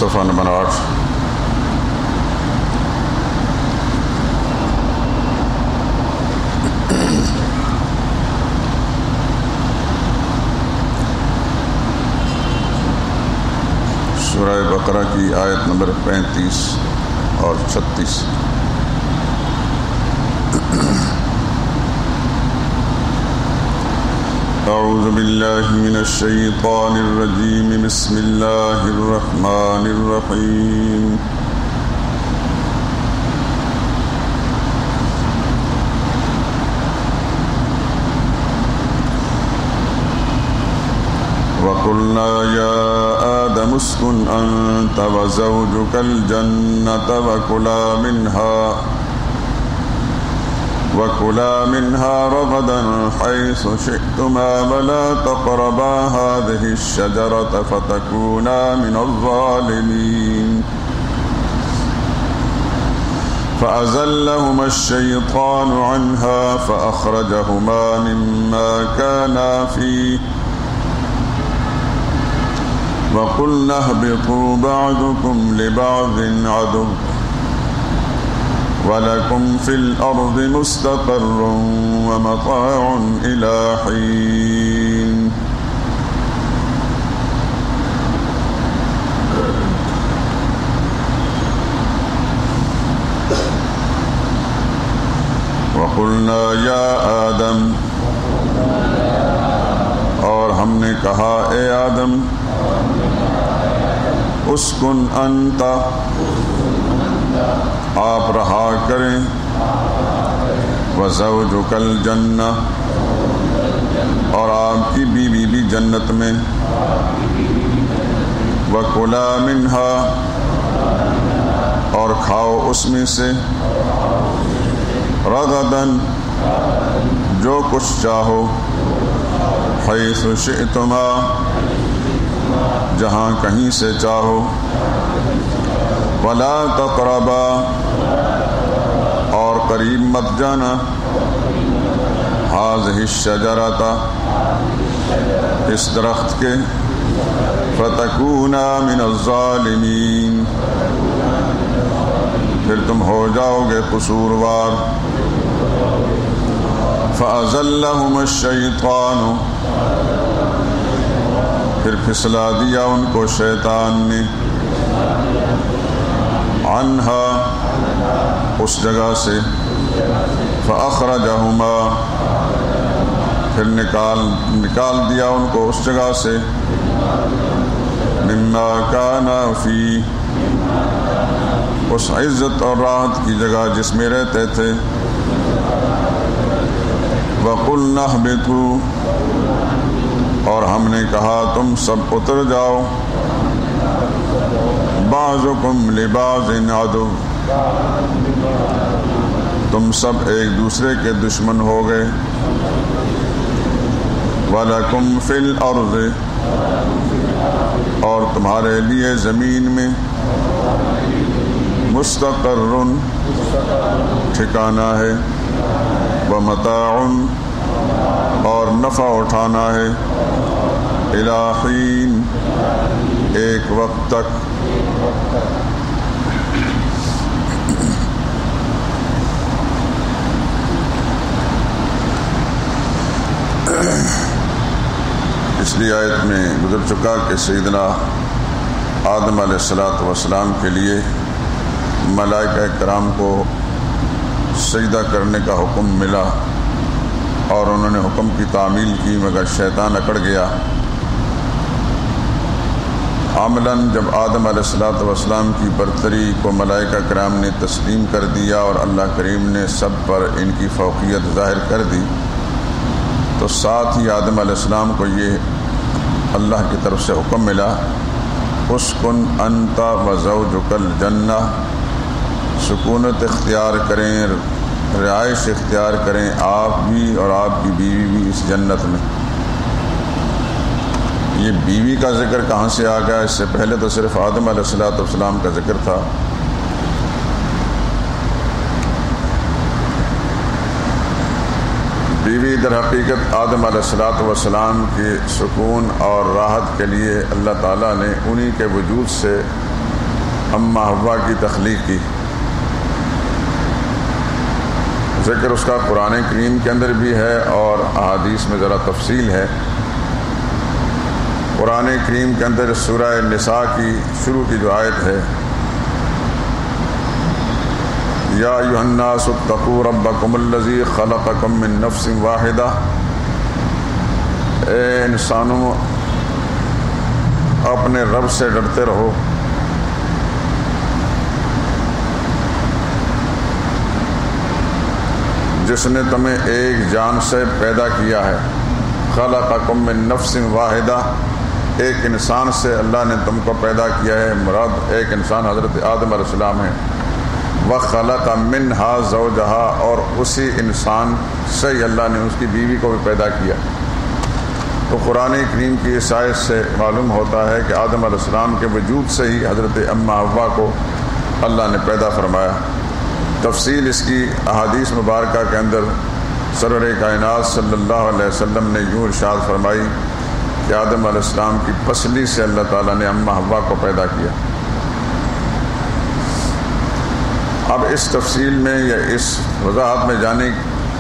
صفحہ نمبر 8. سورہ بقرہ کی آیت نمبر 35 اور 36. اعوذ باللہ من الشیطان الرجیم بسم اللہ الرحمن الرحیم. وقلنا یا آدم اسکن انت وزوجک الجنة وكلا منها رغدا حيث شئتما ولا تقربا هذه الشجرة فتكونا من الظالمين. فأزلهما الشيطان عنها فأخرجهما مما كانا فيه وقلنا اهبطوا بعضكم لبعض عدو وَلَكُمْ فِي الْأَرْضِ مُسْتَقَرٌّ وَمَتَاعٌ إِلَىٰ حِينٍ. وَقُلْنَا يَا آدَمَ، اور ہم نے کہا اے آدم، اسکن انت، آپ رہا کریں، وزوجک الجنہ، اور آپ کی بیوی بھی جنت میں، وکلا منہا، اور کھاؤ اس میں سے، رغداً، جو کچھ چاہو، حیث شئتما، جہاں کہیں سے چاہو، ولا تقربا، اور قریب مت جانا، هذه الشجرة، اس درخت کے، فتکونا من الظالمین، پھر تم ہو جاؤ گے قصوروار. فأزلهما الشیطان، پھر پھسلا دیا ان کو شیطان نے، عنہا، اس جگہ سے، فأخرجہما، پھر نکال دیا ان کو اس جگہ سے، مما کانا فی، اس عزت اور راحت کی جگہ جس میں رہتے تھے. وقلنا اہبطوا، اور ہم نے کہا تم سب اتر جاؤ، بعضکم لبعض عدو، تم سب ایک دوسرے کے دشمن ہو گئے. وَلَكُمْ فِي الْأَرْضِ، اور تمہارے لیے زمین میں، مستقر، ٹھکانہ ہے، ومتاع، اور نفع اٹھانا ہے، الی حین، ایک وقت تک. پچھلی آیت میں گزر چکا کہ سیدنا آدم علیہ السلام کے لیے ملائکہ کرام کو سجدہ کرنے کا حکم ملا، اور انہوں نے حکم کی تعمیل کی، مگر شیطان اکڑ گیا. عملاً جب آدم علیہ السلام کی برتری کو ملائکہ کرام نے تسلیم کر دیا اور اللہ کریم نے سب پر ان کی فوقیت ظاہر کر دی، تو ساتھ ہی آدم علیہ السلام کو یہ اللہ کی طرف سے حکم ملا، اسکن انت وزوجک الجنہ، سکونت اختیار کریں، رہائش اختیار کریں آپ بھی اور آپ کی بیوی بھی اس جنت میں. یہ بیوی کا ذکر کہاں سے آ گیا؟ اس سے پہلے تو صرف آدم علیہ السلام کا ذکر تھا. بیوی در حقیقت آدم علیہ السلام کے سکون اور راحت کے لیے اللہ تعالیٰ نے انہی کے وجود سے اماں حوا کی تخلیق کی، ذکر اس کا قرآن کریم کے اندر بھی ہے اور احادیث میں ذرا تفصیل ہے۔ قرآن کریم کے اندر سورہ نساء کی شروع کی جو آیت ہے، یا ایھا الناس اتقوا ربکم الذی خلقکم من نفس واحدہ، اے انسانوں اپنے رب سے ڈرتے رہو، جس نے تمہیں ایک جان سے پیدا کیا ہے۔ خلقکم من نفس واحدہ، ایک انسان سے اللہ نے تم کو پیدا کیا ہے، مراد ایک انسان حضرت آدم علیہ السلام ہے۔ وخلق منہا زوجہا، اور اسی انسان سے اللہ نے اس کی بیوی کو بھی پیدا کیا۔ تو قرآن کریم کی اس آیت سے معلوم ہوتا ہے کہ آدم علیہ السلام کے وجود سے ہی حضرت اماں حوا کو اللہ نے پیدا فرمایا۔ تفصیل اس کی احادیث مبارکہ کے اندر سرور کائنات صلی اللہ علیہ وسلم نے یوں ارشاد فرمائی کہ آدم علیہ السلام کی پسلی سے اللہ تعالیٰ نے اماں حوا کو پیدا کیا۔ اب اس تفصیل میں یا اس وضاحت میں جانے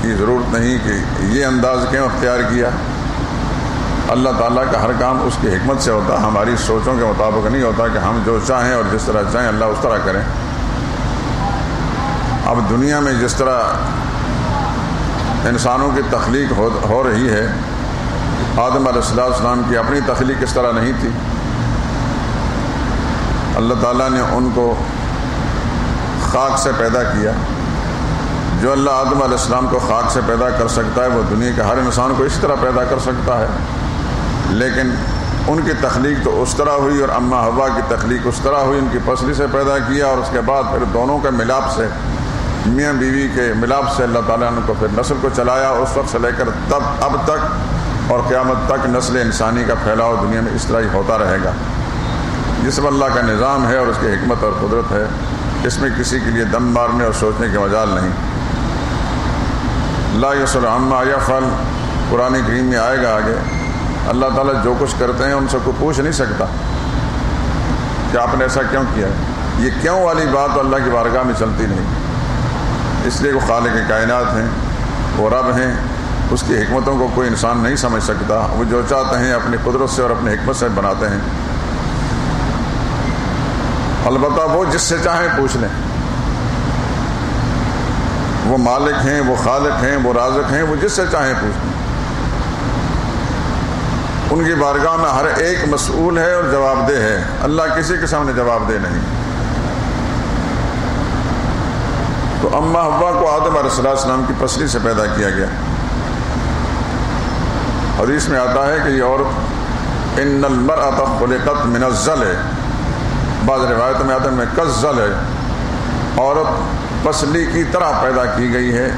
کی ضرورت نہیں کہ یہ انداز کیوں اختیار کیا۔ اللہ تعالیٰ کا ہر کام اس کی حکمت سے ہوتا ہے، ہماری سوچوں کے مطابق نہیں ہوتا کہ ہم جو چاہیں اور جس طرح چاہیں اللہ اس طرح کریں۔ اب دنیا میں جس طرح انسانوں کی تخلیق ہو رہی ہے، آدم علیہ السلام کی اپنی تخلیق اس طرح نہیں تھی۔ اللہ تعالیٰ نے ان کو خاک سے پیدا کیا۔ جو اللہ آدم علیہ السلام کو خاک سے پیدا کر سکتا ہے وہ دنیا کے ہر انسان کو اس طرح پیدا کر سکتا ہے، لیکن ان کی تخلیق تو اس طرح ہوئی اور اماں حوا کی تخلیق اس طرح ہوئی، ان کی پسلی سے پیدا کیا اور اس کے بعد پھر دونوں کے ملاپ سے، میاں بیوی کے ملاپ سے اللہ تعالیٰ نے کو پھر نسل کو چلایا۔ اس وقت سے لے کر اب تک اور قیامت تک نسل انسانی کا پھیلاؤ دنیا میں اس طرح ہی ہوتا رہے گا۔ جس میں اللہ کا نظام ہے اور اس کی حکمت اور قدرت ہے، اس میں کسی کے لیے دم مارنے اور سوچنے کے مجال نہیں۔ لا یسأل عما یفعل، قرآن کریم میں آئے گا آگے، اللہ تعالیٰ جو کچھ کرتے ہیں ان سے کوئی پوچھ نہیں سکتا کہ آپ نے ایسا کیوں کیا ہے۔ یہ کیوں والی بات اللہ کی بارگاہ میں چلتی نہیں، اس لیے وہ خالق کائنات ہیں، وہ رب ہیں، اس کی حکمتوں کو کوئی انسان نہیں سمجھ سکتا۔ وہ جو چاہتے ہیں اپنی قدرت سے اور اپنی حکمت سے بناتے ہیں۔ البتہ وہ جس سے چاہیں پوچھ لیں، وہ مالک ہیں، وہ خالق ہیں، وہ رازق ہیں، وہ جس سے چاہیں پوچھ لیں۔ ان کی بارگاہ میں ہر ایک مسئول ہے اور جواب دہ ہے، اللہ کسی کے سامنے جواب دہ نہیں۔ تو اماں حوا کو آدم علیہ السلام کی پسلی سے پیدا کیا گیا۔ حدیث میں آتا ہے کہ یہ عورت ان المرأة خلقت من الظل، بعض روایتوں میں آتا ہے میں کالظل ہے، عورت پسلی کی طرح پیدا کی گئی ہے،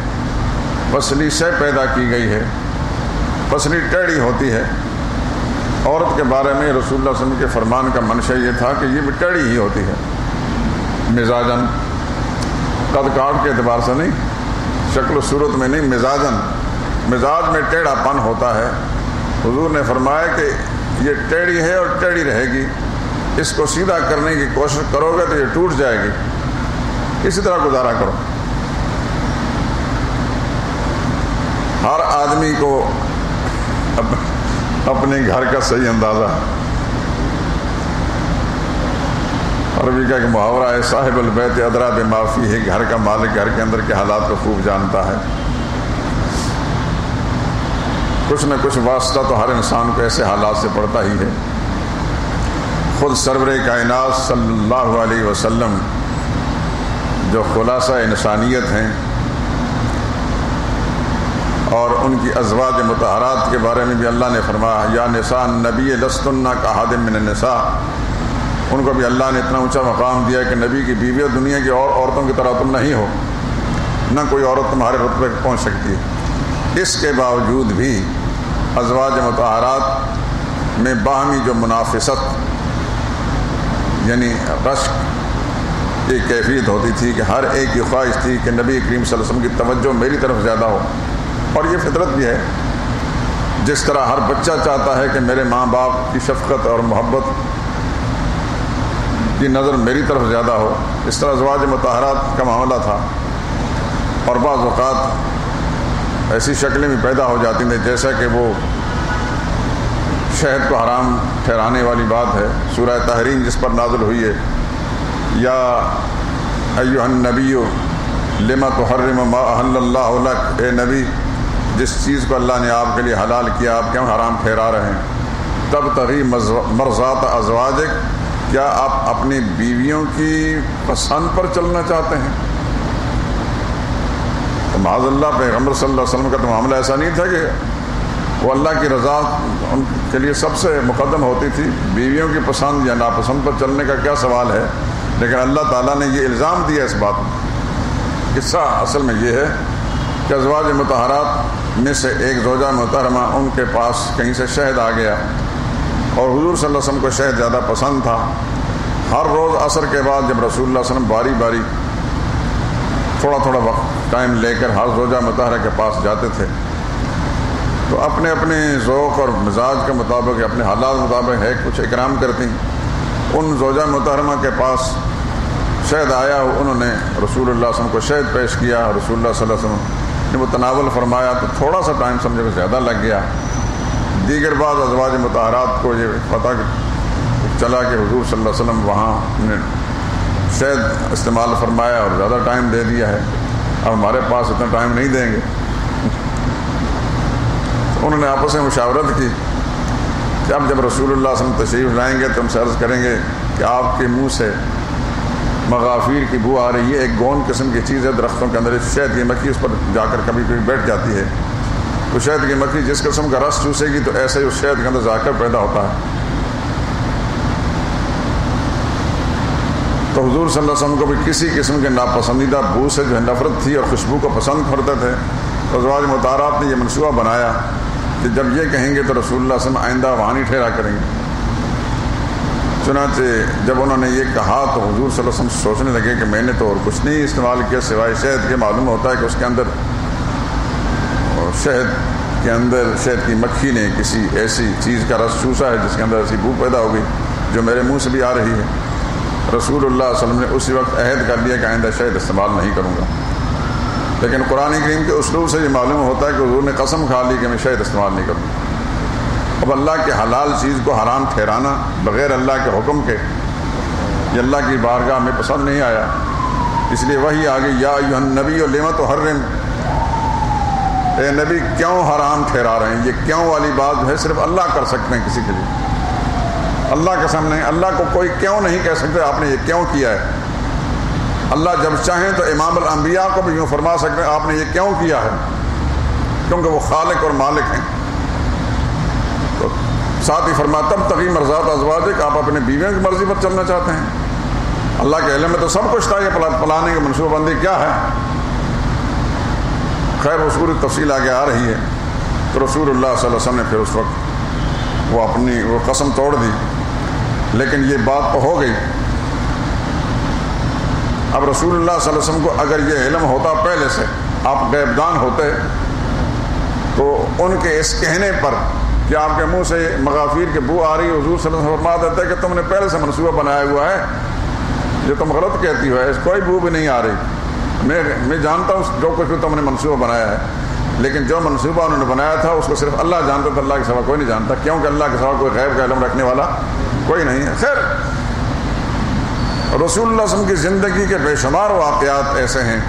پسلی سے پیدا کی گئی ہے۔ پسلی ٹیڑھی ہوتی ہے۔ عورت کے بارے میں رسول اللہ صلی اللہ علیہ وسلم کے فرمان کا منشا یہ تھا کہ یہ بھی ٹیڑھی ہی ہوتی ہے، مزاجن، قد کاٹ کے اعتبار سے نہیں، شکل و صورت میں نہیں، مزاجن، مزاج میں ٹیڑھا پن ہوتا ہے۔ حضور نے فرمایا کہ یہ ٹیڑھی ہے اور ٹیڑھی رہے گی، اس کو سیدھا کرنے کی کوشش کرو گے تو یہ ٹوٹ جائے گی، اسی طرح گزارا کرو۔ ہر آدمی کو اپنے گھر کا صحیح اندازہ، عربی کا ایک محاورہ ہے، صاحب البیت ادریٰ بما فیہ، گھر کا مالک گھر کے اندر کے حالات کو خوب جانتا ہے۔ کچھ نہ کچھ واسطہ تو ہر انسان کو ایسے حالات سے پڑتا ہی ہے۔ خود سرور کائنات صلی اللہ علیہ وسلم جو خلاصہ انسانیت ہیں، اور ان کی ازواج مطہرات کے بارے میں بھی اللہ نے فرمایا یا نساء النبی لستن کاحد من النساء، ان کو بھی اللہ نے اتنا اونچا مقام دیا کہ نبی کی بیویوں دنیا کی اور عورتوں کی طرح تم نہیں ہو، نہ کوئی عورت تمہارے رتبے پہ پہنچ سکتی ہے۔ اس کے باوجود بھی ازواج مطہرات میں باہمی جو منافست یعنی رشک ایک کیفیت ہوتی تھی کہ ہر ایک کی خواہش تھی کہ نبی کریم صلی اللہ علیہ وسلم کی توجہ میری طرف زیادہ ہو، اور یہ فطرت بھی ہے۔ جس طرح ہر بچہ چاہتا ہے کہ میرے ماں باپ کی شفقت اور محبت کی نظر میری طرف زیادہ ہو۔ اس طرح ازواج مطہرات کا معاملہ تھا، اور بعض اوقات ایسی شکلیں بھی پیدا ہو جاتی تھیں جیسا کہ وہ شہد کو حرام ٹھہرانے والی بات ہے، سورہ تحریم جس پر نازل ہوئی ہے، یا ایھا النبی لما تحرم ما احل اللہ لک، اے نبی جس چیز کو اللہ نے آپ کے لیے حلال کیا آپ کیوں حرام ٹھہرا رہے ہیں؟ تبتغی مرضات ازواجک، کیا آپ اپنی بیویوں کی پسند پر چلنا چاہتے ہیں؟ تو معاذ اللہ پیغمبر صلی اللہ علیہ وسلم کا تو معاملہ ایسا نہیں تھا کہ وہ اللہ کی رضا ان کے لیے سب سے مقدم ہوتی تھی، بیویوں کی پسند یا ناپسند پر چلنے کا کیا سوال ہے؟ لیکن اللہ تعالیٰ نے یہ الزام دیا اس بات میں۔ قصہ اصل میں یہ ہے کہ ازواج مطہرات میں سے ایک زوجہ محترمہ، ان کے پاس کہیں سے شہد آ گیا، اور حضور صلی اللہ علیہ وسلم کو شہد زیادہ پسند تھا۔ ہر روز عصر کے بعد جب رسول اللہ صلی اللہ علیہ وسلم باری باری تھوڑا تھوڑا وقت ٹائم لے کر ہر زوجہ مطہرہ کے پاس جاتے تھے، تو اپنے اپنے ذوق اور مزاج کے مطابق، اپنے حالات مطابق ہے کچھ اکرام کرتی۔ ان زوجہ محترمہ کے پاس شہد آیا، انہوں نے رسول اللہ صلی اللہ علیہ وسلم کو شہد پیش کیا، رسول اللہ صلی اللہ علیہ وسلم نے وہ تناول فرمایا، تو تھوڑا سا ٹائم سمجھے کہ زیادہ لگ گیا۔ دیگر بعض ازواج مطہرات کو یہ پتہ چلا کہ حضور صلی اللہ علیہ وسلم وہاں نے شہد استعمال فرمایا اور زیادہ ٹائم دے دیا ہے، اب ہمارے پاس اتنا ٹائم نہیں دیں گے۔ انہوں نے آپس میں مشاورت کی کہ اب جب رسول اللہ صلی اللہ علیہ وسلم تشریف لائیں گے تو ہم سے عرض کریں گے کہ آپ کے منہ سے مغافیر کی بو آ رہی ہے، ایک گون قسم کی چیز ہے درختوں کے اندر، شہد کی مکھی اس پر جا کر کبھی کبھی بیٹھ جاتی ہے، تو شہد کی مکھی جس قسم کا رس چوسے گی تو ایسے ہی اس شہد کے اندر ذائقہ پیدا ہوتا ہے۔ تو حضور صلی اللہ علیہ وسلم کو بھی کسی قسم کے ناپسندیدہ بو سے جو ہے نفرت تھی، اور خوشبو کو پسند کرتے تھے، تو ازواج مطہرات نے یہ منصوبہ بنایا کہ جب یہ کہیں گے تو رسول اللہ صلی اللہ علیہ وسلم آئندہ وہاں نہیں ٹھہرا کریں گے۔ چنانچہ جب انہوں نے یہ کہا تو حضور صلی اللہ علیہ وسلم سوچنے لگے کہ میں نے تو اور کچھ نہیں استعمال کیا سوائے شہد کے، معلوم ہوتا ہے کہ اس کے اندر شہد کی مکھی نے کسی ایسی چیز کا رس چوسا ہے جس کے اندر ایسی بو پیدا ہو گئی جو میرے منہ سے بھی آ رہی ہے۔ رسول اللہ صلی اللہ علیہ وسلم نے اسی وقت عہد کر لیا کہ آئندہ شہد استعمال نہیں کروں گا، لیکن قرآن کریم کے اسلوب سے یہ معلوم ہوتا ہے کہ حضور نے قسم کھا لی کہ میں شہد استعمال نہیں کروں گا۔ اب اللہ کے حلال چیز کو حرام ٹھہرانا بغیر اللہ کے حکم کے یہ اللہ کی بارگاہ میں پسند نہیں آیا، اس لیے وہی آگے یا ایھا النبی لما تحرم، اے نبی کیوں حرام ٹھہرا رہے ہیں؟ یہ کیوں والی بات جو ہے صرف اللہ کر سکتے ہیں کسی کے لیے، اللہ کے سامنے اللہ کو کوئی کیوں نہیں کہہ سکتے آپ نے یہ کیوں کیا ہے۔ اللہ جب چاہیں تو امام الانبیاء کو بھی یوں فرما سکتے ہیں آپ نے یہ کیوں کیا ہے، کیونکہ وہ خالق اور مالک ہیں۔ تو ساتھ ہی فرمایا تبتغی مرضات ازواجک، آپ اپنے بیویوں کی مرضی پر چلنا چاہتے ہیں۔ اللہ کے علم میں تو سب کچھ تھا، یہ پلانے کی منصوبہ بندی کیا ہے؟ خیر اس پوری تفصیل آگے آ رہی ہے۔ تو رسول اللہ صلی اللہ علیہ وسلم نے پھر اس وقت وہ قسم توڑ دی، لیکن یہ بات تو ہو گئی۔ اب رسول اللہ صلی اللہ علیہ وسلم کو اگر یہ علم ہوتا پہلے سے، آپ غیب دان ہوتے، تو ان کے اس کہنے پر کہ آپ کے منہ سے مغافیر کی بو آ رہی، حضور صلی اللہ علیہ وسلم فرما دیتے کہ تم نے پہلے سے منصوبہ بنایا ہوا ہے، جو تم غلط کہتی ہو، اس کوئی بو بھی نہیں آ رہی، میں جانتا ہوں جو کچھ بھی تم نے منصوبہ بنایا ہے، لیکن جو منصوبہ انہوں نے بنایا تھا اس کو صرف اللہ جانتا تھا، اللہ کے سوا کوئی نہیں جانتا، کیونکہ اللہ کے سوا کوئی غیب کا علم رکھنے والا کوئی نہیں ہے۔ خیر رسول اللہ صلی اللہ علیہ وسلم کی زندگی کے بے شمار واقعات ایسے ہیں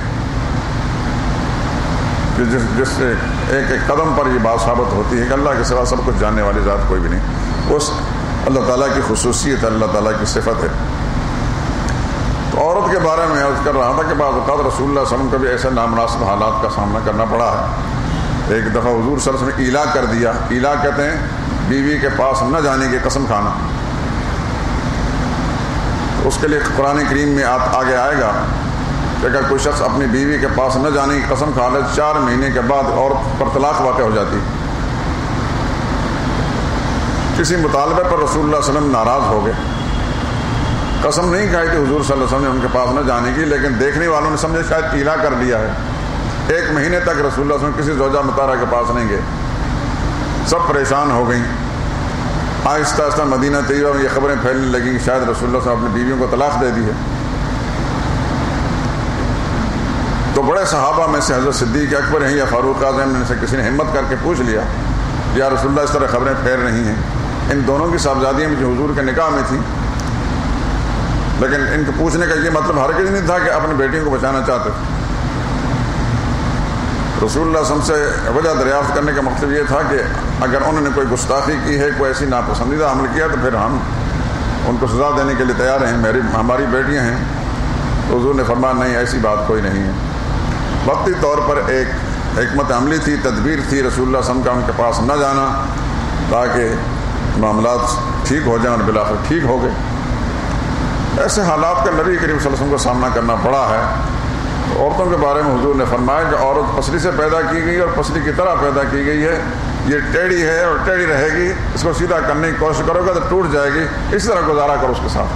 کہ جس سے ایک ایک قدم پر یہ بات ثابت ہوتی ہے کہ اللہ کے سوا سب کچھ جاننے والی ذات کوئی بھی نہیں، اس اللہ تعالیٰ کی خصوصیت ہے، اللہ تعالیٰ کی صفت ہے۔ تو عورت کے بارے میں عرض کر رہا تھا کہ بعض اوقات رسول اللہ صلی اللہ علیہ وسلم کا بھی ایسے نامناسب حالات کا سامنا کرنا پڑا ہے۔ ایک دفعہ حضور صلی اللہ علیہ وسلم نے ایلا کر دیا، ایلا کہتے ہیں بیوی کے پاس نہ جانے کی قسم کھانا۔ اس کے لیے قرآن کریم میں آگے آئے گا کہ اگر کوئی شخص اپنی بیوی کے پاس نہ جانے کی قسم کھا لے 4 مہینے کے بعد عورت پر طلاق واقع ہو جاتی۔ کسی مطالبے پر رسول اللہ صلی اللہ علیہ وسلم ناراض ہو گئے، قسم نہیں کھائی تھی حضور صلی اللہ علیہ وسلم نے ان کے پاس نہ جانے کی، لیکن دیکھنے والوں نے سمجھے شاید ایلا کر دیا ہے۔ 1 مہینے تک رسول اللہ صلی اللہ علیہ وسلم کسی زوجہ مطہرہ کے پاس نہیں گئے، سب پریشان ہو گئیں۔ آہستہ آہستہ مدینہ طیبہ میں یہ خبریں پھیلنے لگیں کہ شاید رسول اللہ صلی اللہ علیہ وسلم اپنی بیویوں کو طلاق دے دی ہے. تو بڑے صحابہ میں سے حضرت صدیق اکبر ہیں یا فاروق اعظم میں سے کسی نے ہمت کر کے پوچھ لیا یا رسول اللہ اس طرح خبریں پھیل رہی ہیں. ان دونوں کی صاحبزادیاں جو حضور کے نکاح میں تھیں، لیکن ان کے پوچھنے کا یہ مطلب ہرگز نہیں تھا کہ اپنی بیٹیوں کو بچانا چاہتے تھے. رسول اللہ صلی اللہ علیہ وسلم سے وجہ دریافت کرنے کا مقصد یہ تھا کہ اگر انہوں نے کوئی گستاخی کی ہے، کوئی ایسی ناپسندیدہ عمل کیا تو پھر ہم ان کو سزا دینے کے لیے تیار ہیں، ہماری بیٹیاں ہیں. تو حضور نے فرمایا نہیں، ایسی بات کوئی نہیں ہے. وقتی طور پر ایک حکمت عملی تھی، تدبیر تھی رسول اللہ صلی اللہ علیہ وسلم کا ان کے پاس نہ جانا تاکہ معاملات ٹھیک ہو جائیں، اور بالآخر ٹھیک ہو گئے. ایسے حالات کا نبی کریم صلی اللہ علیہ وسلم کو سامنا کرنا پڑا ہے. عورتوں کے بارے میں حضور نے فرمایا کہ عورت پسلی سے پیدا کی گئی اور پسلی کی طرح پیدا کی گئی ہے، یہ ٹیڑھی ہے اور ٹیڑھی رہے گی، اس کو سیدھا کرنے کی کوشش کرو گے تو ٹوٹ جائے گی. اسی طرح گزارا کرو اس کے ساتھ.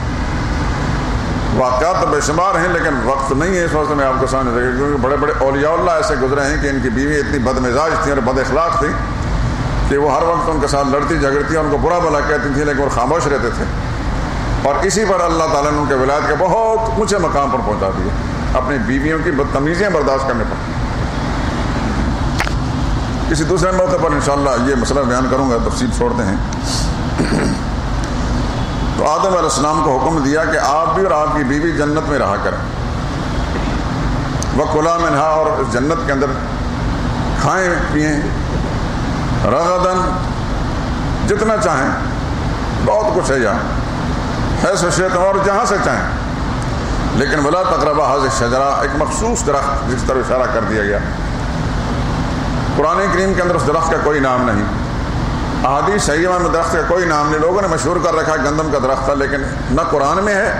واقعات تو بے شمار ہیں لیکن وقت نہیں ہے اس وقت میں آپ کو سامنے دے گا، کیونکہ بڑے بڑے اولیاء اللہ ایسے گزرے ہیں کہ ان کی بیوی اتنی بد مزاج تھیں اور بد اخلاق تھیں کہ وہ ہر وقت ان کے ساتھ لڑتی جھگڑتی اور ان کو برا بھلا کہتی تھیں، لیکن وہ خاموش رہتے تھے. اور اسی پر اللہ تعالیٰ نے ان کے ولایت کے بہت اونچے مقام پر پہنچا دیے اپنی بیویوں کی بدتمیزیاں برداشت کرنے پر. کسی دوسرے موقع پر انشاءاللہ یہ مسئلہ بیان کروں گا، تفصیل چھوڑتے ہیں. تو آدم علیہ السلام کو حکم دیا کہ آپ بھی اور آپ کی بیوی جنت میں رہا کریں. وَكُلَا مِنْهَا، اور اس جنت کے اندر کھائیں پئیں، رغداً جتنا چاہیں، بہت کچھ ہے یہاں، حیث شئتم، اور جہاں سے چاہیں، لیکن وَلَا تَقْرَبَا هَٰذِهِ الشَّجَرَةَ، ایک مخصوص درخت جس طرح اشارہ کر دیا گیا. قرآن کریم کے اندر اس درخت کا کوئی نام نہیں، احادیث صحیحہ میں درخت کا کوئی نام نہیں. لوگوں نے مشہور کر رکھا ہے گندم کا درخت تھا، لیکن نہ قرآن میں ہے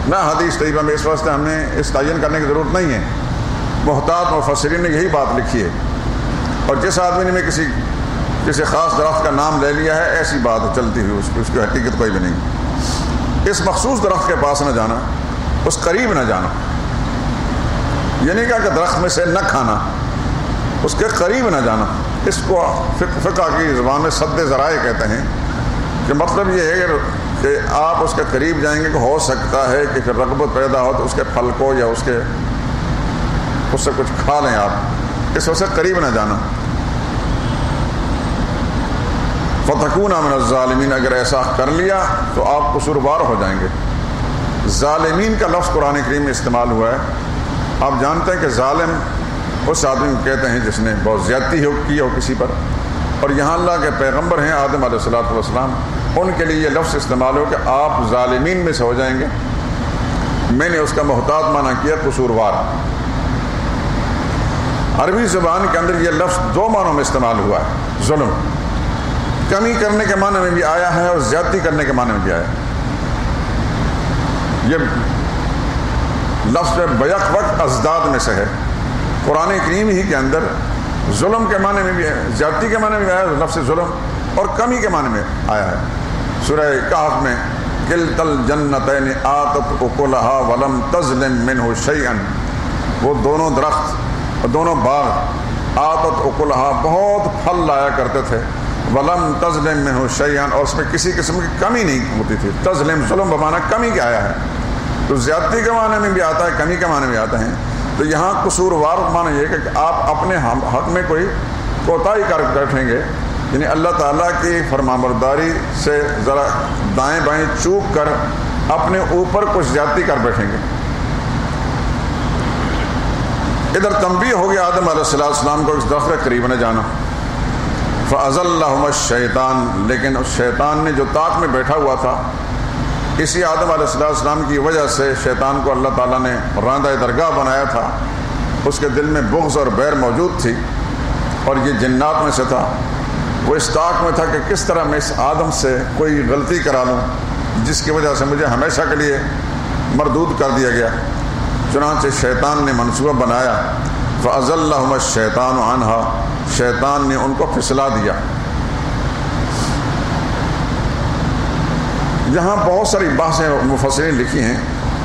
نہ حدیث طیبہ میں. اس واسطے ہمیں اس تعین کرنے کی ضرورت نہیں ہے. محتاط مفسرین نے یہی بات لکھی ہے، اور جس آدمی نے کسی خاص درخت کا نام لے لیا ہے ایسی بات چلتی ہوئی، اس کی حقیقت کوئی بھی نہیں. اس مخصوص درخت کے پاس نہ جانا، اس قریب نہ جانا، یہ نہیں کہا کہ درخت میں سے نہ کھانا، اس کے قریب نہ جانا. اس کو فقہ کی زبان میں سد ذرائع کہتے ہیں، کہ مطلب یہ ہے کہ آپ اس کے قریب جائیں گے کہ ہو سکتا ہے کہ پھر رغبت پیدا ہو تو اس کے پھل کو یا اس سے کچھ کھا لیں آپ. اس وجہ سے قریب نہ جانا. فَتَكُونَ مِنَ الظَّالِمِينَ، اگر ایسا کر لیا تو آپ قصوروار ہو جائیں گے. ظالمین کا لفظ قرآن کریم میں استعمال ہوا ہے. آپ جانتے ہیں کہ ظالم اس آدمی کو کہتے ہیں جس نے بہت زیادتی کی ہو کسی پر، اور یہاں اللہ کے پیغمبر ہیں آدم علیہ السلام، ان کے لیے یہ لفظ استعمال ہو کہ آپ ظالمین میں سے ہو جائیں گے. میں نے اس کا محتاط معنی کیا قصوروار. عربی زبان کے اندر یہ لفظ دو معنوں میں استعمال ہوا ہے. ظلم کمی کرنے کے معنی میں بھی آیا ہے اور زیادتی کرنے کے معنی میں بھی آیا ہے. یہ لفظ بیک وقت ازداد میں سے ہے. قرآن کریم ہی کے اندر ظلم کے معنی میں بھی ہے، زیادتی کے معنی میں بھی آیا ہے لفظ ظلم، اور کمی کے معنی میں آیا ہے. سورہ کہف میں کلتا الجنتین آتت اکلہا ولم تظلم منہ شیئا، وہ دونوں درخت دونوں باغ آتت اکلہا بہت پھل لایا کرتے تھے، ولم تظلم منہ شیئا، اور اس میں کسی قسم کی کمی نہیں ہوتی تھی. تظلم ظلم بمعنی کمی کے آیا ہے، تو زیادتی کے معنی میں بھی آتا ہے، کمی کے معنی میں آتا ہے. تو یہاں قصوروار معنی یہ کہ آپ اپنے حق میں کوئی کوتاہی کر بیٹھیں گے، یعنی اللہ تعالیٰ کی فرمانبرداری سے ذرا دائیں بائیں چوک کر اپنے اوپر کچھ زیادتی کر بیٹھیں گے. ادھر تنبیہ ہو گیا آدم علیہ السلام کو اس درخت کے قریب نہ جانا. فَأَزَلَّهُمَا الشَّيْطَانُ، لیکن اس شیطان نے جو طاق میں بیٹھا ہوا تھا، اسی آدم علیہ السلام کی وجہ سے شیطان کو اللہ تعالیٰ نے راندہ درگاہ بنایا تھا. اس کے دل میں بغض اور بیر موجود تھی، اور یہ جنات میں سے تھا. وہ اس طاق میں تھا کہ کس طرح میں اس آدم سے کوئی غلطی کرا لوں جس کی وجہ سے مجھے ہمیشہ کے لیے مردود کر دیا گیا. چنانچہ شیطان نے منصوبہ بنایا. فَأَزَلَّهُمَا الشَّيْطَانُ عَنْهَا، شیطان نے ان کو پھسلا دیا. یہاں بہت ساری بحثیں مفسرین لکھی ہیں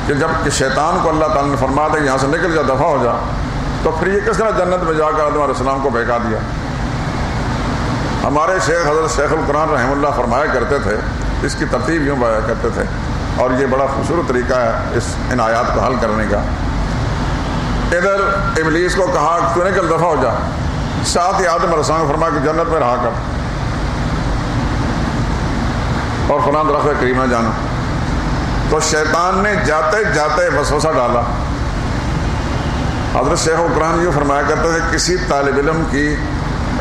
کہ جب کہ شیطان کو اللہ تعالیٰ نے فرمایا تھا کہ یہاں سے نکل جا، دفع ہو جا، تو پھر یہ کس طرح جنت میں جا کر آدم علیہ السلام کو بہکا دیا. ہمارے شیخ حضرت شیخ القرآن رحمہ اللہ فرمایا کرتے تھے، اس کی ترتیب یوں بیان کرتے تھے، اور یہ بڑا خوبصورت طریقہ ہے ان آیات کو حل کرنے کا۔ ادھر ابلیس کو کہا تو نکل دفع ہو جا، ساتھ ہی آدم علیہ السلام فرمایا کہ جنت میں رہا کر اور فلاں درخت قریب نہ جانا۔ تو شیطان نے جاتے جاتے وسوسہ ڈالا۔ حضرت شیخ القرآن یہ فرمایا کرتے تھے کسی طالب علم کی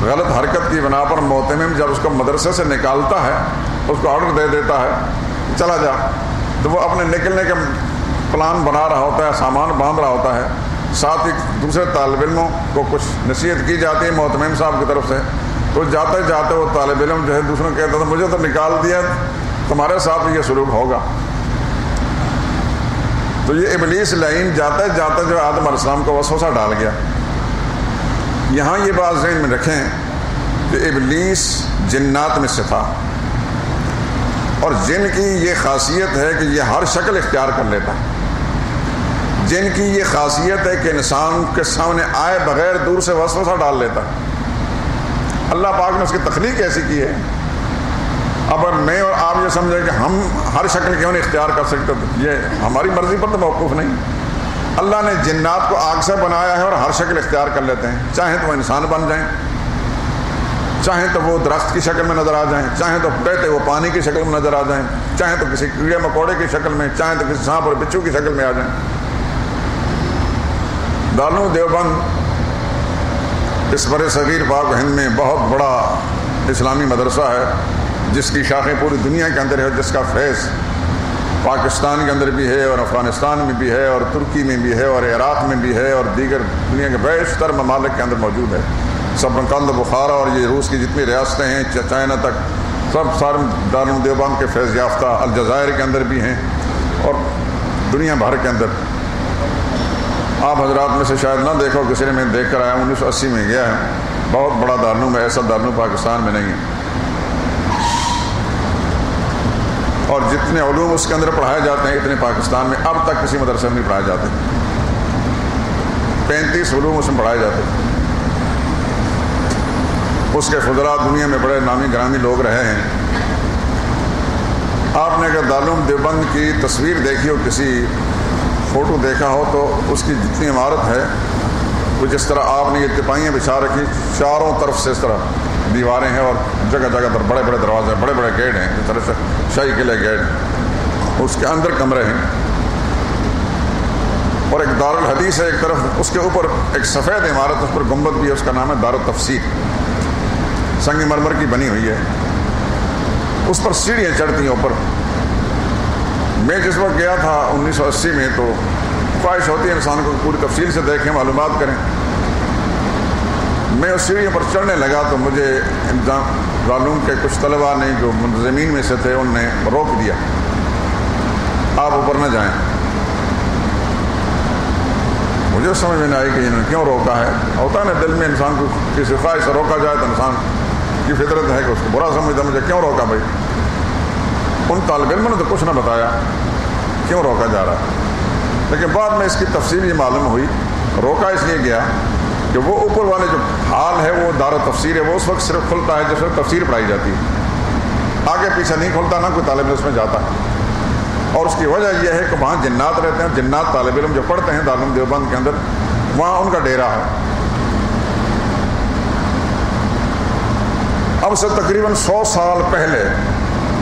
غلط حرکت کی بنا پر معتمم جب اس کو مدرسے سے نکالتا ہے، اس کو آرڈر دے دیتا ہے چلا جا، تو وہ اپنے نکلنے کا پلان بنا رہا ہوتا ہے، سامان باندھ رہا ہوتا ہے، ساتھ ہی دوسرے طالب علموں کو کچھ نصیحت کی جاتی ہے معتمم صاحب کی طرف سے، تو جاتے جاتے وہ طالب علم جو ہے دوسروں کو کہتا تھا مجھے تو نکال دیا، تمہارے ساتھ بھی یہ سلوک ہوگا۔ تو یہ ابلیس لعین جاتے جاتے جو آدم علیہ السلام کو وسوسہ ڈال گیا۔ یہاں یہ بات ذہن میں رکھیں کہ ابلیس جنات میں سے تھا، اور جن کی یہ خاصیت ہے کہ یہ ہر شکل اختیار کر لیتا، جن کی یہ خاصیت ہے کہ انسان کے سامنے آئے بغیر دور سے وسوسہ ڈال لیتا۔ اللہ پاک نے اس کی تخلیق ایسی کی ہے۔ اب میں اور آپ یہ سمجھیں کہ ہم ہر شکل کیوں نہیں اختیار کر سکتے، یہ ہماری مرضی پر تو موقوف نہیں۔ اللہ نے جنات کو آگ سے بنایا ہے اور ہر شکل اختیار کر لیتے ہیں، چاہیں تو وہ انسان بن جائیں، چاہیں تو وہ درخت کی شکل میں نظر آ جائیں، چاہیں تو کہتے وہ پانی کی شکل میں نظر آ جائیں، چاہیں تو کسی کیڑے مکوڑے کی شکل میں، چاہیں تو کسی سانپ اور بچھو کی شکل میں آ جائیں۔ دارالعلوم دیوبند اس بر صغیر پاک ہند میں بہت بڑا اسلامی مدرسہ ہے، جس کی شاخیں پوری دنیا کے اندر ہے، جس کا فیض پاکستان کے اندر بھی ہے اور افغانستان میں بھی ہے اور ترکی میں بھی ہے اور عراق میں بھی ہے اور دیگر دنیا کے بیشتر ممالک کے اندر موجود ہے۔ سمرقند، بخارا اور یہ روس کی جتنی ریاستیں ہیں چائنا تک، سب سارے دارالعلوم دیوبند کے فیض یافتہ، الجزائر کے اندر بھی ہیں اور دنیا بھر کے اندر۔ آپ حضرات میں سے شاید نہ دیکھو، کسی نے میں دیکھ کر آیا، 1980 میں گیا ہے، بہت بڑا دارالعلوم ہے، ایسا دارالعلوم پاکستان میں نہیں ہے، اور جتنے علوم اس کے اندر پڑھائے جاتے ہیں اتنے پاکستان میں اب تک کسی مدرسے میں نہیں پڑھائے جاتے۔ 35 علوم اس میں پڑھائے جاتے ہیں۔ اس کے فضلاء دنیا میں بڑے نامی گرامی لوگ رہے ہیں۔ آپ نے اگر دارالعلوم دیوبند کی تصویر دیکھی ہو، کسی فوٹو دیکھا ہو، تو اس کی جتنی عمارت ہے وہ جس طرح آپ نے یہ تپائیاں بچھا رکھی، چاروں طرف سے اس طرح دیواریں ہیں اور جگہ جگہ پر بڑے بڑے دروازے، بڑے بڑے گیٹ ہیں، اس طرح سے شاہی قلعہ گیٹ، اس کے اندر کمرے ہیں، اور ایک دارالحدیث ہے ایک طرف، اس کے اوپر ایک سفید عمارت، اس پر گنبد بھی ہے، اس کا نام ہے دارالتفسیر، سنگ مرمر کی بنی ہوئی ہے، اس پر سیڑھیاں چڑھتی ہیں اوپر۔ میں جس وقت گیا تھا 1980 میں، تو خواہش ہوتی ہے انسان کو پوری تفصیل سے دیکھیں، معلومات کریں۔ میں اس سیڑھیوں پر چڑھنے لگا تو مجھے دارالعلوم کے کچھ طلباء نے جو منتظمین میں سے تھے ان نے روک دیا، آپ اوپر نہ جائیں۔ مجھے سمجھ میں نہیں آئی کہ انہوں نے کیوں روکا ہے۔ ہوتا ہے نا دل میں انسان کو کسی خواہش سے روکا جائے تو انسان کی فطرت ہے کہ اس کو برا سمجھتا، مجھے کیوں روکا بھائی؟ ان طالب علموں نے تو کچھ نہ بتایا کیوں روکا جا رہا ہے، لیکن بعد میں اس کی تفصیل یہ معلوم ہوئی، روکا اس لیے گیا کہ وہ اوپر والے جو حال ہے وہ دارالتفسیر ہے، وہ اس وقت صرف کھلتا ہے جس وقت تفسیر پڑھائی جاتی ہے، آگے پیچھے نہیں کھلتا، نہ کوئی طالب علم اس میں جاتا ہے۔ اور اس کی وجہ یہ ہے کہ وہاں جنات رہتے ہیں، جنات طالب علم جو پڑھتے ہیں دارالعلوم دیوبند کے اندر، وہاں ان کا ڈیرا ہے۔ اب سے تقریباً 100 سال پہلے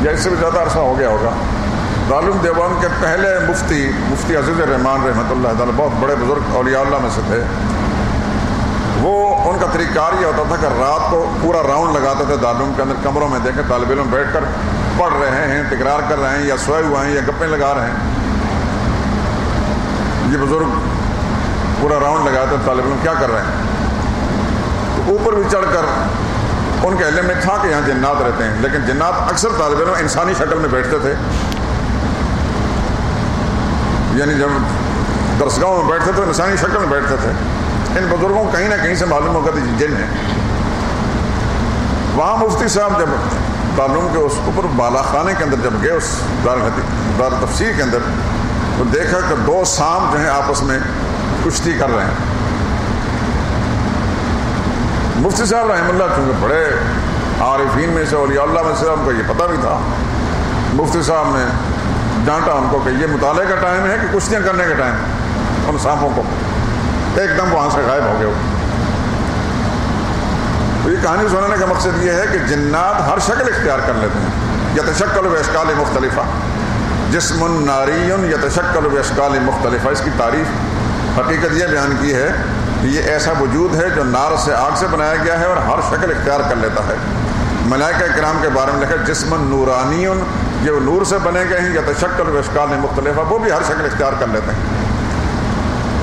یا اس سے بھی زیادہ عرصہ ہو گیا ہوگا، دارالعلوم دیوبند کے پہلے مفتی عزیز الرحمان رحمۃ اللہ تعالیٰ، بہت بڑے بزرگ اولیاء اللہ میں سے تھے، وہ ان کا طریقہ کار یہ ہوتا تھا کہ رات کو پورا راؤنڈ لگاتے تھے دارالعلوم کے اندر، کمروں میں دیکھیں طالب علم بیٹھ کر پڑھ رہے ہیں، تکرار کر رہے ہیں، یا سوئے ہوئے ہیں، یا گپیں لگا رہے ہیں۔ یہ بزرگ پورا راؤنڈ لگاتے ہیں، طالب علم کیا کر رہے ہیں، تو اوپر بھی چڑھ کر ان کے علم میں تھا کہ یہاں جنات رہتے ہیں، لیکن جنات اکثر طالب علم انسانی شکل میں بیٹھتے تھے، یعنی جب درسگاہوں میں بیٹھتے تھے انسانی شکل میں بیٹھتے تھے۔ ان بزرگوں کو کہیں نہ کہیں سے معلوم ہوگا کہ جن ہیں۔ وہاں مفتی صاحب جب دارالعلوم کے اس اوپر بالا خانے کے اندر جب گئے، اس دار تفسیر کے اندر، تو دیکھا کہ 2 سانپ جو ہیں آپس میں کشتی کر رہے ہیں۔ مفتی صاحب رحمہ اللہ چونکہ بڑے عارفین میں سے اولیاء اللہ میں سے ہم کو یہ پتہ بھی تھا. مفتی صاحب نے ڈانٹا ان کو کہ یہ مطالعے کا ٹائم ہے کہ کشتیاں کرنے کا ٹائم ہے. ان سانپوں کو ایک دم وہاں سے غائب ہو گئے. تو یہ کہانی سنانے کا مقصد یہ ہے کہ جنات ہر شکل اختیار کر لیتے ہیں. یتشکل باشکال مختلفہ، جسم ناری یتشکل باشکال مختلفہ. اس کی تعریف حقیقت یہ بیان کی ہے کہ یہ ایسا وجود ہے جو نار سے، آگ سے بنایا گیا ہے اور ہر شکل اختیار کر لیتا ہے. ملائکہ کرام کے بارے میں لکھا جسم نورانی، یہ وہ نور سے بنے گئے ہیں. یتشکل باشکال مختلفہ، وہ بھی ہر شکل اختیار کر لیتے ہیں.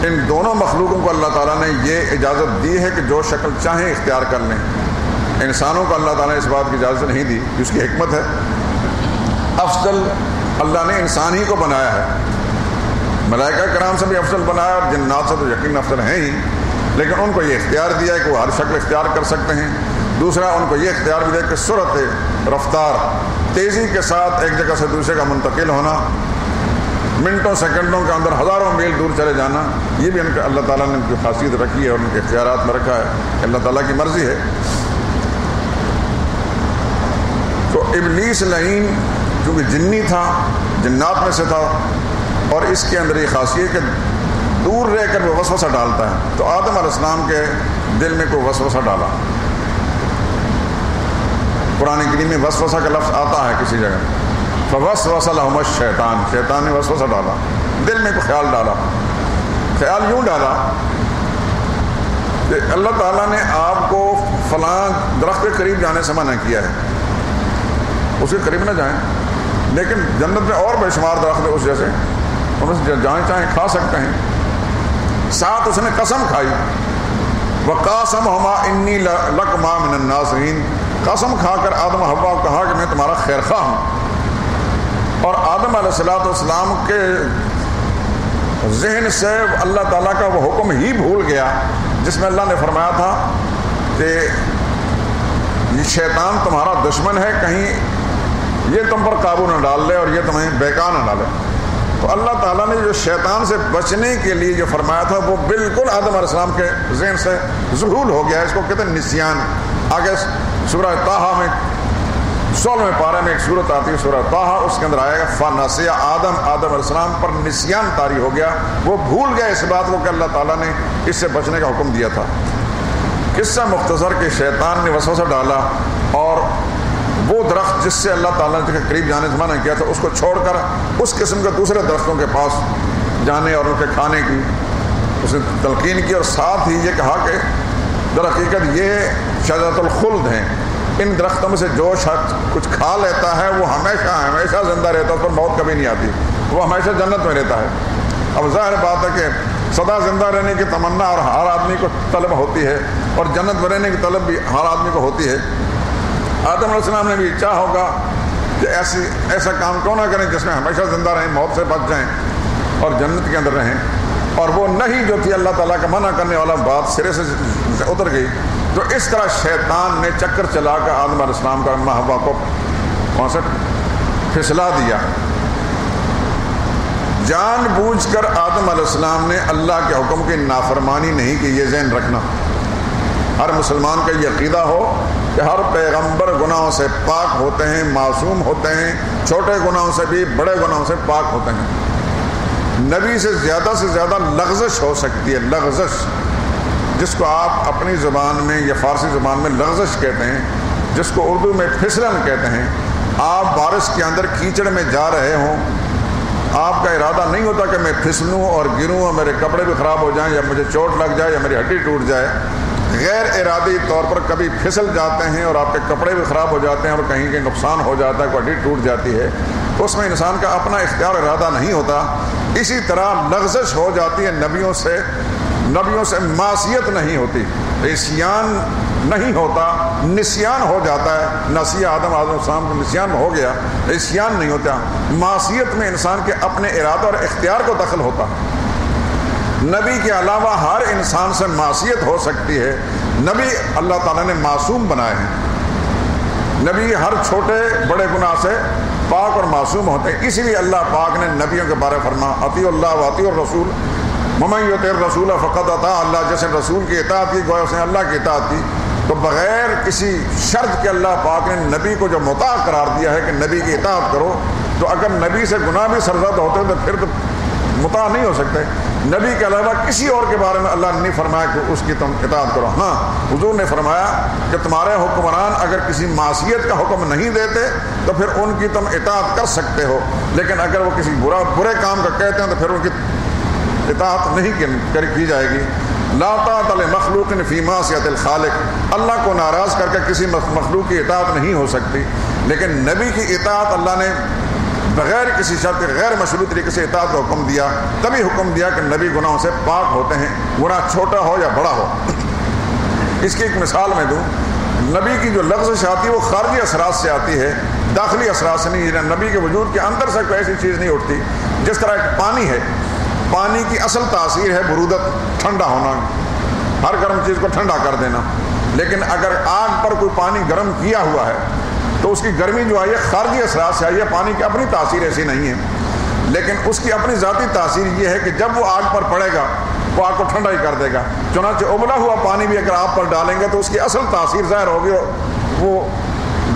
ان دونوں مخلوقوں کو اللہ تعالیٰ نے یہ اجازت دی ہے کہ جو شکل چاہیں اختیار کر لیں. انسانوں کو اللہ تعالیٰ نے اس بات کی اجازت نہیں دی، جس کی حکمت ہے. افضل اللہ نے انسان ہی کو بنایا ہے. ملائکہ کرام سے بھی افضل بنایا اور جنات سے تو یقین افضل ہیں ہی، لیکن ان کو یہ اختیار دیا ہے کہ وہ ہر شکل اختیار کر سکتے ہیں. دوسرا ان کو یہ اختیار بھی دیا کہ سرعت رفتار، تیزی کے ساتھ ایک جگہ سے دوسرے کا منتقل ہونا، منٹوں سیکنڈوں کے اندر ہزاروں میل دور چلے جانا، یہ بھی ان کا اللہ تعالیٰ نے ان کی خاصیت رکھی ہے اور ان کے اختیارات میں رکھا ہے. اللہ تعالیٰ کی مرضی ہے. تو ابلیس لعین چونکہ جنی تھا، جنات میں سے تھا، اور اس کے اندر یہ خاصیت کہ دور رہ کر وہ وسوسہ ڈالتا ہے. تو آدم علیہ السلام کے دل میں کوئی وسوسہ ڈالا. قرآن کریم میں وسوسہ کا لفظ آتا ہے کسی جگہ. فوسوس لہما الشیطان، شیطان نے وسوسہ ڈالا، دل میں کوئی خیال ڈالا. خیال یوں ڈالا کہ اللہ تعالیٰ نے آپ کو فلاں درخت کے قریب جانے سے منع کیا ہے، اس کے قریب نہ جائیں. لیکن جنت میں اور بے شمار درخت ہے اس جیسے، ان سے جائیں چاہیں کھا سکتے ہیں. ساتھ اس نے قسم کھائی، وقاسمہما انی لکما من الناصحین. قسم کھا کر آدم حوا کو کہا کہ میں تمہارا خیر خواہ ہوں. اور آدم علیہ السلام کے ذہن سے اللہ تعالیٰ کا وہ حکم ہی بھول گیا جس میں اللہ نے فرمایا تھا کہ یہ شیطان تمہارا دشمن ہے، کہیں یہ تم پر قابو نہ ڈال لے اور یہ تمہیں بیکار نہ ڈالے. تو اللہ تعالیٰ نے جو شیطان سے بچنے کے لیے جو فرمایا تھا وہ بالکل آدم علیہ السلام کے ذہن سے ذہول ہو گیا. اس کو کہتے ہیں نسیان. آگے سورہ طٰہٰ میں 16ویں پارے میں ایک سورت آتی ہے سورہ طٰہٰ، اس کے اندر آئے گا فنسی آدم علیہ السلام پر نسیان طاری ہو گیا. وہ بھول گیا اس بات کو کہ اللہ تعالیٰ نے اس سے بچنے کا حکم دیا تھا. قصہ مختصر کہ شیطان نے وسوسہ ڈالا اور وہ درخت جس سے اللہ تعالیٰ نے قریب جانے سے منع کیا تھا اس کو چھوڑ کر اس قسم کے دوسرے درختوں کے پاس جانے اور ان کے کھانے کی اس نے تلقین کی. اور ساتھ ہی یہ کہا کہ در حقیقت یہ شجرۃ الخلد ہیں، ان درختوں میں سے جو شخص کچھ کھا لیتا ہے وہ ہمیشہ ہمیشہ زندہ رہتا ہے، اس پر موت کبھی نہیں آتی، وہ ہمیشہ جنت میں رہتا ہے. اب ظاہر بات ہے کہ سدا زندہ رہنے کی تمنا اور ہر آدمی کو طلب ہوتی ہے، اور جنت میں رہنے کی طلب بھی ہر آدمی کو ہوتی ہے. آدم علیہ السلام نے بھی چاہا ہوگا کہ ایسا کام کیوں نہ کریں جس میں ہمیشہ زندہ رہیں، موت سے بچ جائیں اور جنت کے اندر رہیں. اور وہ نہیں جو تھی اللہ تعالیٰ کا منع کرنے والا بات سرے سے اتر گئی. تو اس طرح شیطان نے چکر چلا کر آدم علیہ السلام کا اماں حوا کو وہاں سے پھسلا دیا. جان بوجھ کر آدم علیہ السلام نے اللہ کے حکم کی نافرمانی نہیں کی. یہ ذہن رکھنا، ہر مسلمان کا یہ عقیدہ ہو کہ ہر پیغمبر گناہوں سے پاک ہوتے ہیں، معصوم ہوتے ہیں، چھوٹے گناہوں سے بھی بڑے گناہوں سے پاک ہوتے ہیں. نبی سے زیادہ لغزش ہو سکتی ہے، لغزش جس کو آپ اپنی زبان میں یا فارسی زبان میں لغزش کہتے ہیں، جس کو اردو میں پھسلن کہتے ہیں. آپ بارش کے اندر کیچڑ میں جا رہے ہوں، آپ کا ارادہ نہیں ہوتا کہ میں پھسلوں اور گروں اور میرے کپڑے بھی خراب ہو جائیں یا مجھے چوٹ لگ جائے یا میری ہڈی ٹوٹ جائے. غیر ارادی طور پر کبھی پھسل جاتے ہیں اور آپ کے کپڑے بھی خراب ہو جاتے ہیں اور کہیں کہیں نقصان ہو جاتا ہے، کوئی ہڈی ٹوٹ جاتی ہے، اس میں انسان کا اپنا اختیار ارادہ نہیں ہوتا. اسی طرح لغزش ہو جاتی ہے نبیوں سے معصیت نہیں ہوتی، عصیان نہیں ہوتا، نسیان ہو جاتا ہے. نسیہ آدم علیہ السلام کو نسیان ہو گیا، عصیان نہیں ہوتا. معصیت میں انسان کے اپنے ارادہ اور اختیار کو دخل ہوتا. نبی کے علاوہ ہر انسان سے معصیت ہو سکتی ہے. نبی اللہ تعالیٰ نے معصوم بنائے ہیں، نبی ہر چھوٹے بڑے گناہ سے پاک اور معصوم ہوتے ہیں. اسی لیے اللہ پاک نے نبیوں کے بارے فرما اطیع اللہ و اطیع الرسول ومن یطع الرسول فقد اطاع اللہ. جیسے رسول کی اطاعت کی گویا اس نے اللہ کی اطاعت کی. تو بغیر کسی شرط کے اللہ پاک نے نبی کو جو مطاع قرار دیا ہے کہ نبی کی اطاعت کرو، تو اگر نبی سے گناہ بھی سرزد ہوتے تو پھر تو مطاع نہیں ہو سکتے۔ نبی کے علاوہ کسی اور کے بارے میں اللہ نے نہیں فرمایا کہ اس کی تم اطاعت کرو۔ ہاں، حضور نے فرمایا کہ تمہارے حکمران اگر کسی معصیت کا حکم نہیں دیتے تو پھر ان کی تم اطاعت کر سکتے ہو، لیکن اگر وہ کسی برے کام کا کہتے ہیں تو پھر ان کی اطاعت نہیں کی جائے گی۔ لا طاعۃ لمخلوق فی معصیۃ الخالق، اللہ کو ناراض کر کے کسی مخلوق کی اطاعت نہیں ہو سکتی، لیکن نبی کی اطاعت اللہ نے بغیر کسی شرط غیر مشروع طریقے سے اطاعت کا حکم دیا، تبھی حکم دیا کہ نبی گناہوں سے پاک ہوتے ہیں، گناہ چھوٹا ہو یا بڑا ہو۔ اس کی ایک مثال میں دوں، نبی کی جو لغزش آتی ہے وہ خارجی اثرات سے آتی ہے، داخلی اثرات سے نہیں۔ نبی کے وجود کے اندر سے کوئی ایسی چیز نہیں اٹھتی، جس طرح ایک پانی ہے، پانی کی اصل تاثیر ہے برودت، ٹھنڈا ہونا، ہر گرم چیز کو ٹھنڈا کر دینا، لیکن اگر آگ پر کوئی پانی گرم کیا ہوا ہے تو اس کی گرمی جو آئی ہے خارجی اثرات سے آئی ہے، پانی کی اپنی تاثیر ایسی نہیں ہے، لیکن اس کی اپنی ذاتی تاثیر یہ ہے کہ جب وہ آگ پر پڑے گا وہ آگ کو ٹھنڈا ہی کر دے گا۔ چنانچہ ابلا ہوا پانی بھی اگر آپ پر ڈالیں گے تو اس کی اصل تاثیر ظاہر ہوگی، وہ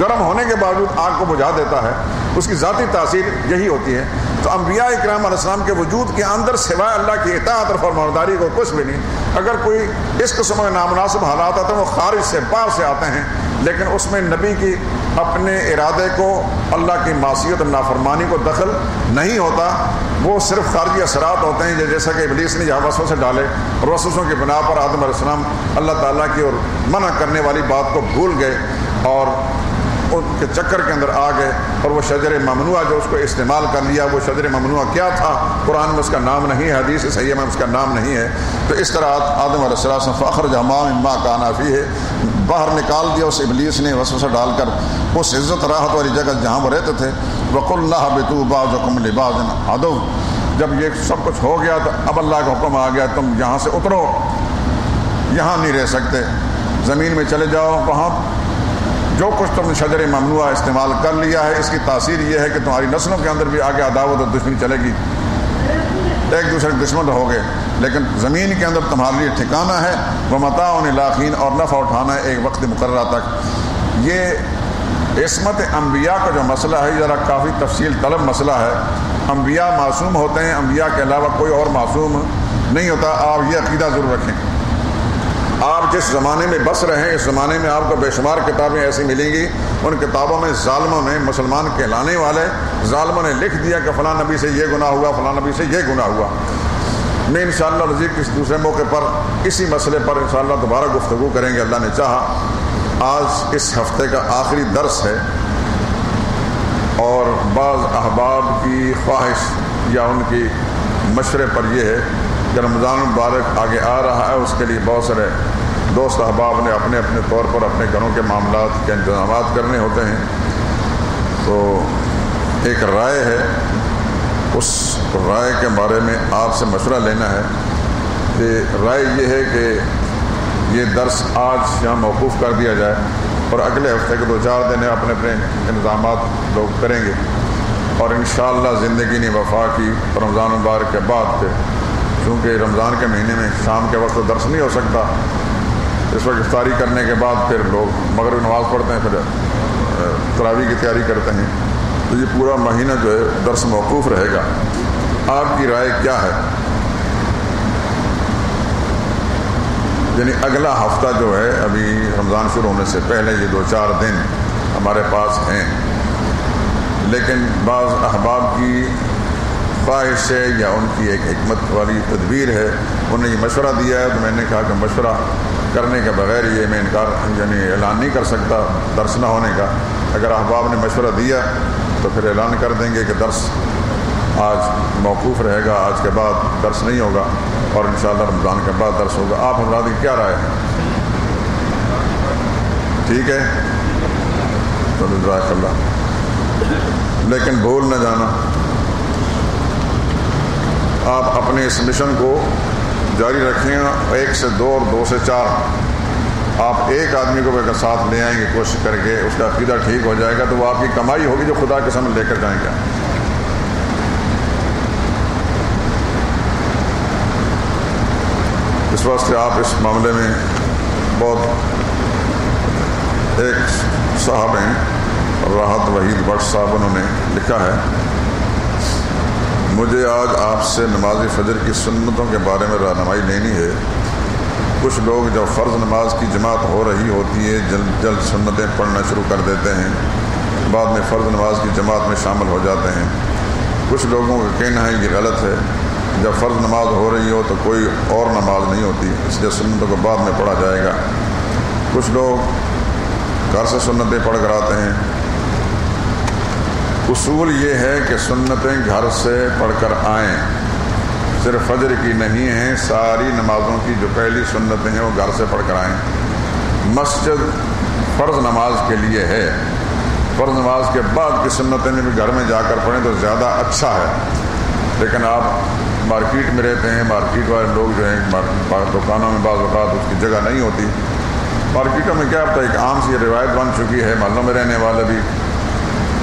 گرم ہونے کے باوجود آگ کو بجھا دیتا ہے، اس کی ذاتی تاثیر یہی ہوتی ہے۔ تو انبیاء اکرام علیہ السلام کے وجود کے اندر سوائے اللہ کی اطاعت اور فرمانبرداری کو کچھ بھی نہیں۔ اگر کوئی اس قسم کے نامناسب حالات آتے ہیں وہ خارج سے، باہر سے آتے ہیں، لیکن اس میں نبی کی اپنے ارادے کو، اللہ کی معصیت اور نافرمانی کو دخل نہیں ہوتا، وہ صرف خارجی اثرات ہوتے ہیں، جیسا کہ ابلیس نے جہاں وسوسے ڈالے اور وسوسوں کی بنا پر آدم علیہ السلام اللہ تعالیٰ کی اور منع کرنے والی بات کو بھول گئے اور ان کے چکر کے اندر آ گئے، اور وہ شجر ممنوعہ جو اس کو استعمال کر لیا، وہ شجر ممنوعہ کیا تھا؟ قرآن میں اس کا نام نہیں ہے، حدیث صحیح میں اس کا نام نہیں ہے۔ تو اس طرح آدم علیہ السلام فاخرج مما کان فیہ، باہر نکال دیا اس ابلیس نے وسوسہ ڈال کر اس عزت راحت والی جگہ جہاں وہ رہتے تھے۔ وَقُلْنَا اهْبِطُوا بَعْضُكُمْ لِبَعْضٍ عَدُوٌّ، جب یہ سب کچھ ہو گیا تو اب اللہ کا حکم آ گیا، تم یہاں سے اترو، یہاں نہیں رہ سکتے، زمین میں چلے جاؤ، وہاں جو کچھ تم نے شجر ممنوعہ استعمال کر لیا ہے اس کی تاثیر یہ ہے کہ تمہاری نسلوں کے اندر بھی آگے عداوت اور دشمنی چلے گی، ایک دوسرے کے دشمن ہو گئے، لیکن زمین کے اندر تمہارے لیے ٹھکانہ ہے، وَمَتَاعٌ إِلَىٰ حِینٍ، اور نفع اٹھانا ہے ایک وقت مقررہ تک۔ یہ عصمت انبیاء کا جو مسئلہ ہے ذرا کافی تفصیل طلب مسئلہ ہے۔ انبیاء معصوم ہوتے ہیں، انبیاء کے علاوہ کوئی اور معصوم نہیں ہوتا، آپ یہ عقیدہ ضرور رکھیں۔ آپ جس زمانے میں بس رہے ہیں اس زمانے میں آپ کو بے شمار کتابیں ایسی ملیں گی، ان کتابوں میں ظالموں نے، مسلمان کہلانے والے ظالموں نے لکھ دیا کہ فلاں نبی سے یہ گناہ ہوا، فلاں نبی سے یہ گناہ ہوا۔ میں انشاءاللہ رضی کسی دوسرے موقع پر اسی مسئلے پر انشاءاللہ دوبارہ گفتگو کریں گے اللہ نے چاہا۔ آج اس ہفتے کا آخری درس ہے، اور بعض احباب کی خواہش یا ان کی مشورے پر یہ ہے کہ رمضان مبارک آگے آ رہا ہے، اس کے لیے بہت سارے دوست احباب نے اپنے اپنے طور پر اپنے گھروں کے معاملات کے انتظامات کرنے ہوتے ہیں، تو ایک رائے ہے، اس رائے کے بارے میں آپ سے مشورہ لینا ہے کہ رائے یہ ہے کہ یہ درس آج یہاں موقوف کر دیا جائے، اور اگلے ہفتے کے 2-4 دن اپنے اپنے انتظامات لوگ کریں گے، اور انشاءاللہ زندگی نے وفا کی رمضان مبارک کے بعد پھر، کیونکہ رمضان کے مہینے میں شام کے وقت درس نہیں ہو سکتا، اس وقت افطاری کرنے کے بعد پھر لوگ مغرب نماز پڑھتے ہیں، پھر تراویح کی تیاری کرتے ہیں، تو یہ پورا مہینہ جو ہے درس موقوف رہے گا۔ آپ کی رائے کیا ہے؟ یعنی اگلا ہفتہ جو ہے ابھی رمضان شروع ہونے سے پہلے یہ 2-4 دن ہمارے پاس ہیں، لیکن بعض احباب کی خواہش ہے یا ان کی ایک حکمت والی تدبیر ہے، انہوں نے یہ مشورہ دیا ہے، تو میں نے کہا کہ مشورہ کرنے کے بغیر یہ میں انکار یعنی اعلان نہیں کر سکتا درس نہ ہونے کا۔ اگر احباب نے مشورہ دیا تو پھر اعلان کر دیں گے کہ درس آج موقوف رہے گا، آج کے بعد درس نہیں ہوگا، اور انشاءاللہ رمضان کے بعد درس ہوگا۔ آپ حضرات کی کیا رائے ہے؟ ٹھیک ہے، تو جزاک اللہ، لیکن بھول نہ جانا، آپ اپنے اس مشن کو جاری رکھیں، 1 سے 2 اور 2 سے 4، آپ ایک آدمی کو اگر ساتھ لے آئیں گے کوشش کر کے، اس کا عقیدہ ٹھیک ہو جائے گا تو وہ آپ کی کمائی ہوگی جو خدا کے سامنے لے کر جائیں گے۔ اس واسطے آپ اس معاملے میں بہت ایک صاحب ہیں راحت وحید بٹ صاحب، انہوں نے لکھا ہے، مجھے آج آپ سے نماز فجر کی سنتوں کے بارے میں رہنمائی لینی ہے۔ کچھ لوگ جب فرض نماز کی جماعت ہو رہی ہوتی ہے جلد جلد سنتیں پڑھنا شروع کر دیتے ہیں، بعد میں فرض نماز کی جماعت میں شامل ہو جاتے ہیں۔ کچھ لوگوں کا کہنا ہے یہ غلط ہے، جب فرض نماز ہو رہی ہو تو کوئی اور نماز نہیں ہوتی، اس لیے سنتوں کو بعد میں پڑھا جائے گا۔ کچھ لوگ گھر سے سنتیں پڑھ کر آتے ہیں۔ اصول یہ ہے کہ سنتیں گھر سے پڑھ کر آئیں، صرف فجر کی نہیں ہیں، ساری نمازوں کی جو پہلی سنتیں ہیں وہ گھر سے پڑھ کر آئیں۔ مسجد فرض نماز کے لیے ہے، فرض نماز کے بعد کی سنتیں بھی گھر میں جا کر پڑھیں تو زیادہ اچھا ہے۔ لیکن آپ مارکیٹ میں رہتے ہیں، مارکیٹ والے لوگ جو ہیں دکانوں میں بعض اوقات اس کی جگہ نہیں ہوتی، مارکیٹوں میں کیا ہوتا ہے، ایک عام سی روایت بن چکی ہے، محلوں میں رہنے والے بھی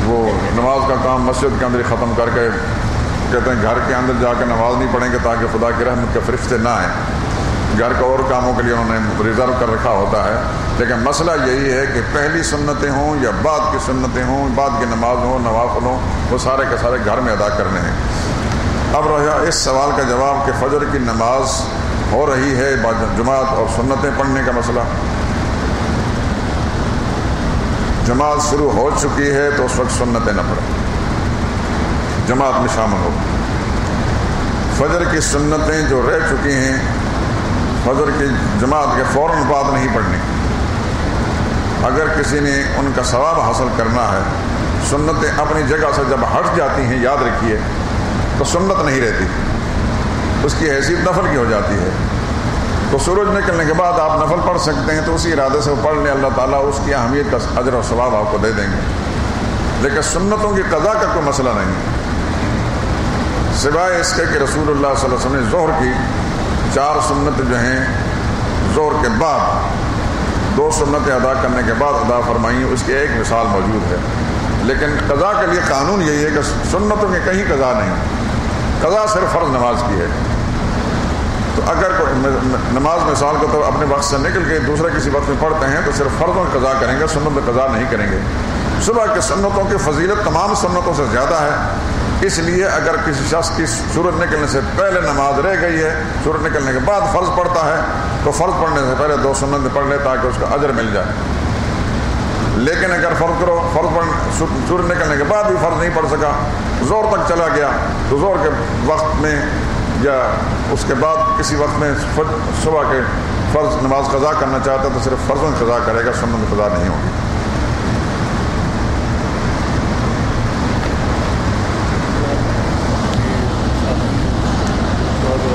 وہ نماز کا کام مسجد کے اندر ہی ختم کر کے کہتے ہیں گھر کے اندر جا کے نماز نہیں پڑھیں گے تاکہ خدا کی رحمت کے فرشتے نہ آئیں۔ گھر کے اور کاموں کے لیے انہوں نے ریزرو کر رکھا ہوتا ہے، لیکن مسئلہ یہی ہے کہ پہلی سنتیں ہوں یا بعد کی سنتیں ہوں، بعد کی نماز ہوں، نوافل ہوں، وہ سارے کے سارے گھر میں ادا کرنے ہیں۔ اب رہا اس سوال کا جواب کہ فجر کی نماز ہو رہی ہے جماعت اور سنتیں پڑھنے کا مسئلہ۔ جماعت شروع ہو چکی ہے تو اس وقت سنتیں نہ پڑھیں، جماعت میں شامل ہو۔ فجر کی سنتیں جو رہ چکی ہیں فجر کی جماعت کے فوراً بعد نہیں پڑھنی۔ اگر کسی نے ان کا ثواب حاصل کرنا ہے، سنتیں اپنی جگہ سے جب ہٹ جاتی ہیں، یاد رکھیے، تو سنت نہیں رہتی، اس کی حیثیت نفل کی ہو جاتی ہے۔ تو سورج نکلنے کے بعد آپ نفل پڑھ سکتے ہیں، تو اسی ارادے سے پڑھ لیں، اللہ تعالیٰ اس کی اہمیت کا اجر و ثواب آپ کو دے دیں گے۔ لیکن سنتوں کی قضا کا کوئی مسئلہ نہیں، سوائے اس کے کہ رسول اللہ صلی اللہ علیہ وسلم نے ظہر کی 4 سنت جو ہیں ظہر کے بعد 2 سنتیں ادا کرنے کے بعد ادا فرمائی، اس کی ایک مثال موجود ہے۔ لیکن قضا کے لیے قانون یہی ہے کہ سنتوں میں کہیں قضا نہیں، قضا صرف فرض نماز کی ہے۔ تو اگر کوئی نماز مثال کو تو اپنے وقت سے نکل کے دوسرے کسی وقت میں پڑھتے ہیں تو صرف فرضوں کی قضا کریں گے، سنت میں قضا نہیں کریں گے۔ صبح کے سنتوں کی فضیلت تمام سنتوں سے زیادہ ہے، اس لیے اگر کسی شخص کی سورج نکلنے سے پہلے نماز رہ گئی ہے، سورج نکلنے کے بعد فرض پڑھتا ہے، تو فرض پڑھنے سے پہلے 2 سنتیں پڑھ لے تاکہ اس کا اجر مل جائے۔ لیکن اگر سورج نکلنے کے بعد بھی فرض نہیں پڑھ سکا، زور تک چلا گیا، تو زور کے وقت میں یا اس کے بعد کسی وقت میں صبح کے فرض نماز قضا کرنا چاہتا ہے تو صرف فرضوں قضا کرے گا، سنت قضا نہیں ہوگی۔